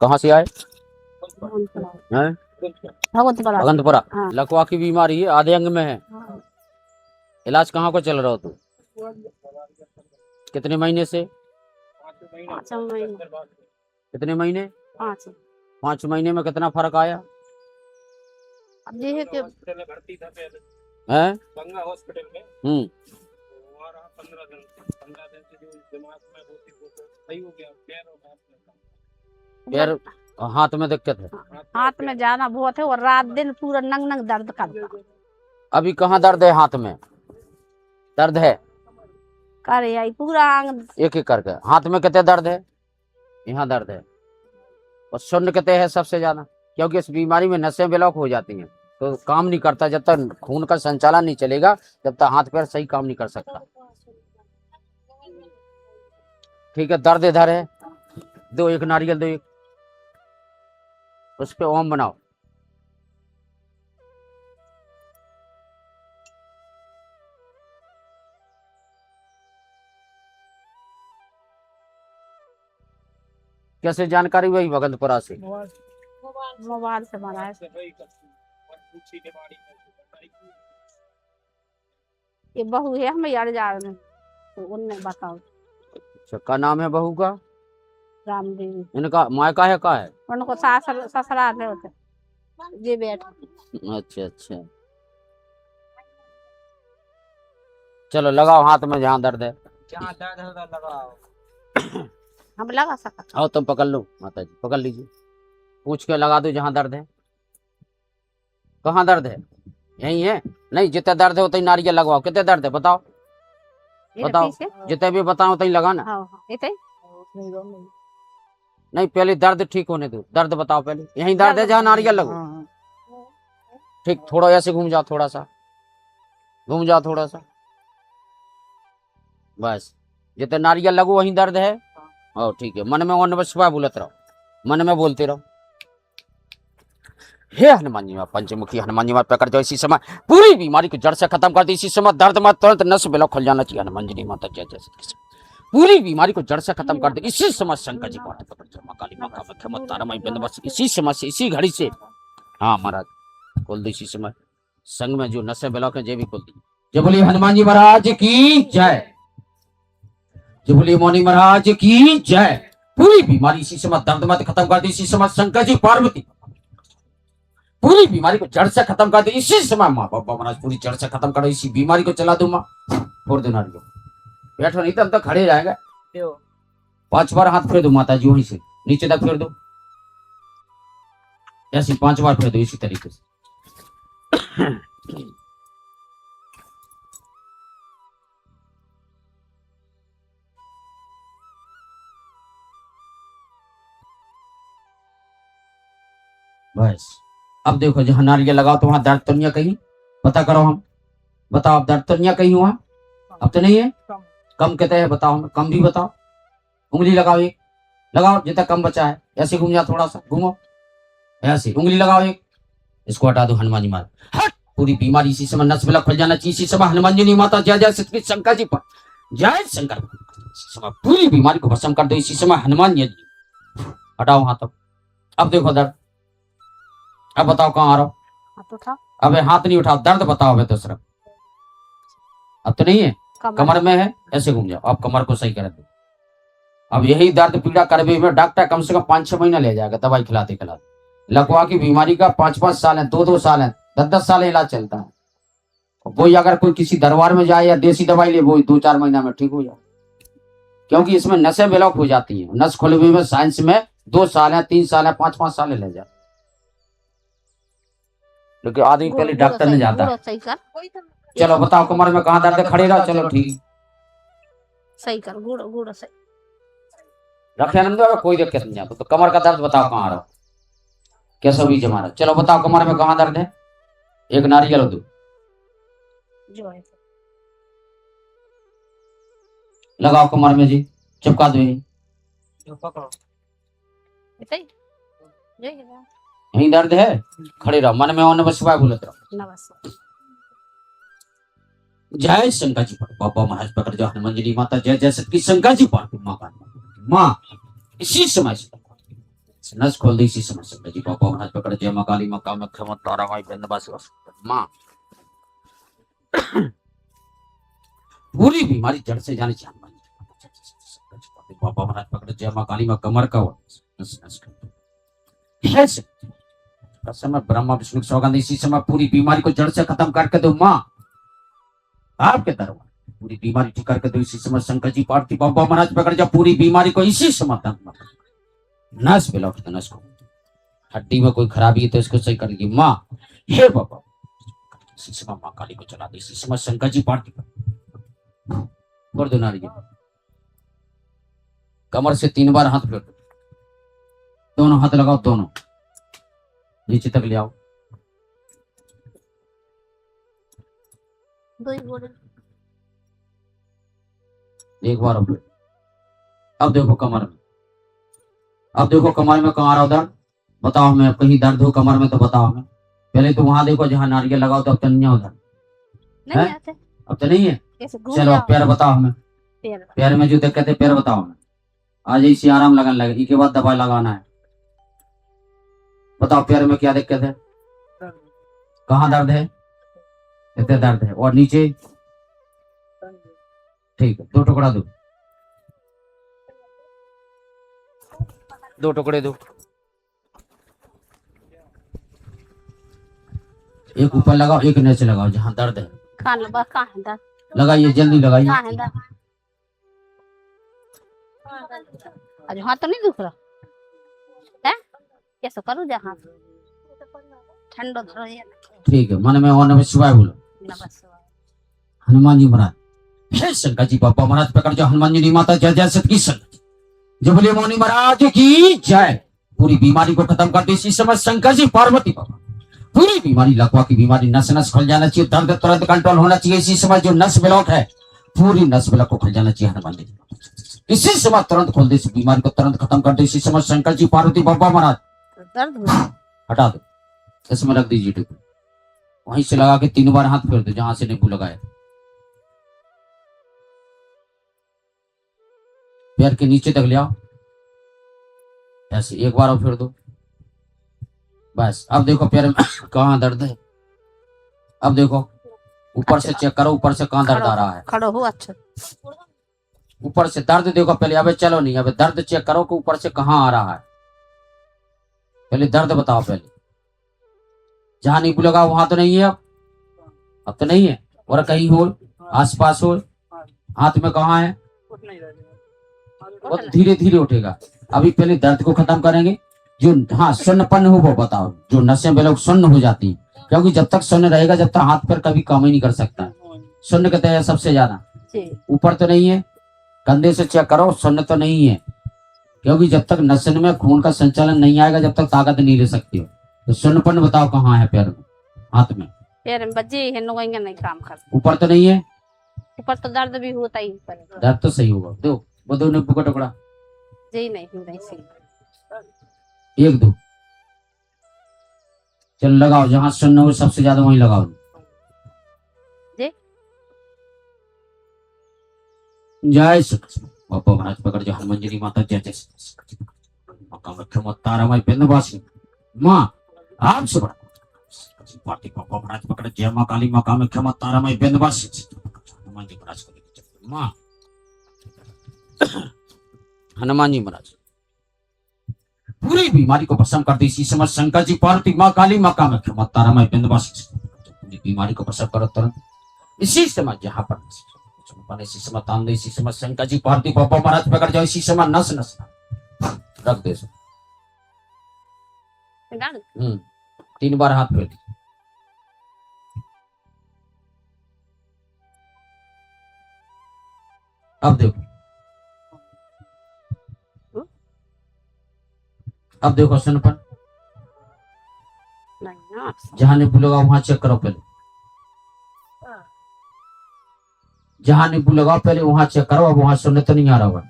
कहाँ से आए भगवंतपुरा। हैं? भगवंतपुरा। भगवंतपुरा। हाँ। लकवा की बीमारी है, आधे अंग में है। हाँ। इलाज कहाँ को चल रहा हो तू? कितने महीने से? 5 महीने। कितने महीने? 5। 5 महीने में कितना फर्क आया अब ये है कि है? गंगा हॉस्पिटल में वहाँ रहा 15 दिन। 15 दिन से जो दिमाग में होती वो तो सही हो गया। पैर और हाथ में पैर हाथ में दिक्कत है। हाथ में जाना बहुत है और रात दिन पूरा नंग नंग दर्द करता। अभी कहाँ दर्द है? हाथ में दर्द है? करे आई पूरा अंग। एक एक करके हाथ में कितने दर्द है? यहाँ दर्द है और शून्य कितने है सबसे ज्यादा? क्योंकि इस बीमारी में नसें ब्लॉक हो जाती हैं तो काम नहीं करता। जब तक खून का संचालन नहीं चलेगा जब तक हाथ पैर सही काम नहीं कर सकता। ठीक है, दर्द इधर है। दो एक नारियल दो, एक उस पे ओम बनाओ। कैसे जानकारी हुई? भगवंतपुरा से। मोबाइल से बना है। ये बहू है हमें यार जा में तो उनने बताओ। अच्छा, क्या नाम है बहू का? राम देवी। इनका मायका है का है? उनको ससुराल है होते ये बैठ। अच्छा अच्छा, चलो लगाओ हाथ में जहाँ दर्द है। जहाँ दर्द है उधर लगाओ। हम लगा सका। आओ तुम पकड़ लो, माता जी पकड़ लीजिए। पूछ के लगा दो जहाँ दर्द है। कहाँ दर्द है? यही है? नहीं, जितना दर्द है उतना ही नारियल लगवाओ। कितने दर्द है बताओ? बताओ, जितने भी बताओ उतना ही लगाना। नहीं, पहले दर्द ठीक होने दो। दर्द बताओ पहले। यही दर्द है जहाँ नारियल लगो। ठीक, थोड़ा ऐसे घूम जाओ, थोड़ा सा घूम जाओ, थोड़ा सा बस। जितने नारियल लगो वही दर्द है। और ठीक है, मन में ओम नमः शिवाय बोलते रहो, मन में बोलते रहो। हे हनुमान जी, पंचमुखी हनुमान जी पकड़ दो। इसी समय पूरी बीमारी को जड़ से खत्म कर दो। इसी समय दर्द मत तुरंत नस ब्लॉक खुल जाना चाहिए। हनुमान जी माता जय जय श्री। पूरी बीमारी को जड़ से खत्म कर दो। इसी समय शंकर जी पाठ पकड़ दो। मां काली मां का मत तारामय बिंदवस। इसी समय से, इसी घड़ी से। हाँ महाराज खोल दो इसी समय। संग में जो नसें ब्लॉक है ये भी खोल दी। जय बोलिए हनुमान जी महाराज की जय। जय बोलिए मौनी महाराज की जय। पूरी बीमारी इसी समय दर्द मत खत्म कर दी। इसी समय शंकर जी पार्वती पूरी बीमारी को जड़ से खत्म कर दे। इसी समय माँ बाबा महाराज पूरी जड़ से खत्म करो। इसी बीमारी को चला दो माँ। फोड़ दो नारियल। बैठो नहीं तो हम तो खड़े रहेंगे। 5 बार हाथ फेर दो माता जी, वहीं से नीचे तक फेर दो। ऐसी 5 बार फेर दो इसी तरीके से। बस अब देखो जहां नारियल लगाओ तो वहां दर्द तो नहीं है कहीं? पता करो, हम बताओ अब दर्द तो नहीं है कहीं हुआ? अब तो नहीं है। कम कहते हैं बताओ, हमें कम भी बताओ। उंगली लगाओ, एक लगाओ जितना कम बचा है। ऐसे घूम जाओ, थोड़ा सा घूमो, ऐसे उंगली लगाओ एक। इसको हटा दो हनुमान जी माता। हट, पूरी बीमारी इसी समय नस ब्लॉक खुल जाना चाहिए। इसी समय हनुमान जी माता जय जय श्री शंकर जी पर जय शंकर। इसी समय पूरी बीमारी को भस्म कर दो। इसी समय हनुमान जी हटाओ हाथ। अब देखो दर्द। अब बताओ कहाँ आ रहा हो? अब हाथ नहीं उठाओ, दर्द बताओ। अब तो सिर्फ अब तो नहीं है, कमर में है। ऐसे घूम जाओ, अब कमर को सही कर दो। अब यही दर्द पीड़ा करबे में डॉक्टर कम से कम 5-6 महीना ले जाएगा दवाई खिलाते खिलाते। लकवा की बीमारी का 5-5 साल है, 2-2 साल है, 10-10 साल इलाज चलता है। वो अगर कोई किसी दरबार में जाए या देसी दवाई ले, वो 2-4 महीना में ठीक हो जाए। क्योंकि इसमें नसें ब्लॉक हो जाती है। नस खुलवे में साइंस में 2 साल है, 3 साल है, 5-5 साल ले जाए। लेकिन आदमी पहले डॉक्टर ने जाता है। चलो बताओ कमर में कहाँ दर्द है? खड़े रहो। चलो ठीक, सही कर। गुड़ गुड़ सही रखे नंदो, कोई दिक्कत नहीं है। तो कमर का दर्द बताओ कहाँ आ रहा? कैसा भी जमा रहा? चलो बताओ कमर में कहाँ दर्द है? एक नारियल दो, जो है लगाओ कमर में जी, चिपका दो। यही दर्द है। खड़े रहो, मन में ओम नमः शिवाय बोलते रहो। नमस्कार। जय शंकर जी पर बाबा महाराज पकड़ जाओ। हनुमान जी माता जय जय श्री शंकर जी पर माँ इसी समय से नस खोल दी इसी समय शंकर जी बाबा महाराज पकड़ जय मां काली मां कामाख्या मां तारा माई बिंदवासिनी मां पूरी बीमारी जड़ से जाने चाहिए हनुमान जी बाबा महाराज पकड़ जय मां काली मां कमर का नस नस है समय ब्रह्मा विष्णु सौगंध इसी समय पूरी बीमारी को जड़ से खत्म करके दो मां आपके दरबार पूरी बीमारी ठीक करके दो इसी समय शंकर जी पार्वती बाबा महाराज पकड़ जा पूरी बीमारी को इसी समय नस बिलौट नस को हड्डी में कोई खराबी है तो इसको सही करेगी माँ हे बाबा इसी समय माँ काली को चला दे इसी समय शंकर जी पार्वती पर दो नारी कमर से 3 बार हाथ फेर दो दोनों हाथ लगाओ दोनों नीचे तक ले आओ एक बार अब देखो कमर में अब देखो कमर में कहाँ रहा दर्द बताओ हमें कहीं दर्द हो कमर में तो बताओ हमें पहले तो वहां देखो जहाँ नारियल लगाओ तो अब तो नहीं है उधर नहीं अब तो नहीं है चलो अब पैर बताओ हमें पैर में जो दिक्कत है पैर बताओ हमें आज इसी आराम लगने लगे इसके बाद दवाई लगाना है बताओ पैर में क्या दिक्कत है कहाँ दर्द है इतने दर्द है और नीचे ठीक है 2 टुकड़ा दो टुकड़े दो एक ऊपर लगाओ एक नीचे लगाओ जहाँ दर्द है लगाइए जल्दी लगाइए आज हाथ तो नहीं दुख रहा है कैसे करूँ जहाँ ठंडो धरो ये ठीक है मन में ओम नमः शिवाय बोलो हनुमान जी महाराज हे शंकर जी बाबा महाराज पकड़ जो हनुमान जी माता जय जय सत की संगत जो बोले मौनी महाराज की जय पूरी बीमारी को खत्म कर दी इसी समय शंकर जी पार्वती बाबा पूरी बीमारी लकवा की बीमारी नस नस खुल जाना चाहिए दर्द तुरंत कंट्रोल होना चाहिए इसी समय जो नस ब्लॉक है पूरी नस ब्लॉक को खुल जाना चाहिए हनुमान जी इसी समय तुरंत खोल दे इस बीमारी को तुरंत खत्म कर दे इसी समय शंकर जी पार्वती बाबा महाराज दर्द हटा दो इसमें रख दीजिए टिप्पू वहीं से लगा के 3 बार हाथ फेर दो जहां से नींबू लगाए पैर के नीचे तक ले आओ ऐसे एक बार और फेर दो बस अब देखो पैर में कहाँ दर्द है अब देखो ऊपर से चेक करो ऊपर से कहाँ दर्द आ रहा है खड़ो हो अच्छा ऊपर से दर्द देखो पहले अबे चलो नहीं अबे दर्द चेक करो कि ऊपर से कहाँ आ रहा है पहले दर्द बताओ पहले जहां नींबू लगा वहां तो नहीं है अब तो नहीं है और कहीं हो आसपास हो हाथ में कहाँ है वो धीरे धीरे उठेगा अभी पहले दर्द को खत्म करेंगे जो हाँ सुन्नपन हो वो बताओ जो नसें बिल्कुल सुन्न हो जाती है क्योंकि जब तक सुन्न रहेगा जब तक हाथ पैर कभी काम ही नहीं कर सकता सुन्न कहते हैं सबसे ज्यादा ऊपर तो नहीं है कंधे से चेक करो सुन्न तो नहीं है क्योंकि जब तक नसन में खून का संचालन नहीं आएगा जब तक ताकत नहीं ले सकती हो तो सुन्नपन बताओ कहाँ है पैर में हाथ में पैर में बजे है नोएंगे नहीं काम कर ऊपर तो नहीं है ऊपर तो दर्द भी होता ही दर्द तो सही होगा दो वो दो नींबू का टुकड़ा जी नहीं सही 1 2 चल लगाओ जहां सुन्न हो सबसे ज्यादा वहीं लगाओ जी जय श्री बाबा महाराज पकड़ जो हनुमान जी माता जय जय तारा माई बिंदवासिनी माँ आपसे बड़ा पार्टी बाबा महाराज पकड़ जय माँ काली माँ कामाख्या माँ तारा माई बिंदवासिनी हनुमान जी महाराज को माँ हनुमान जी महाराज पूरी बीमारी को भस्म कर दी इसी समय शंकर जी पार्वती माँ काली माँ कामाख्या माँ तारा माई बिंदवासिनी पूरी बीमारी को भस्म करो तुरंत इसी समय जहाँ पर इसी समय तान दे इसी समय शंकर जी पार्वती बाबा महाराज पकड़ जाओ इसी समय नस नस रख दे 3 बार हाथ फेर अब देखो अब देखो सुनपन जहां नींबू लगा वहां चेक करो पहले जहां नींबू लगाओ पहले वहां चेक करो अब वहां सुनने तो नहीं आ रहा होगा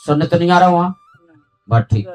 सुनने तो नहीं आ रहा वहां बस ठीक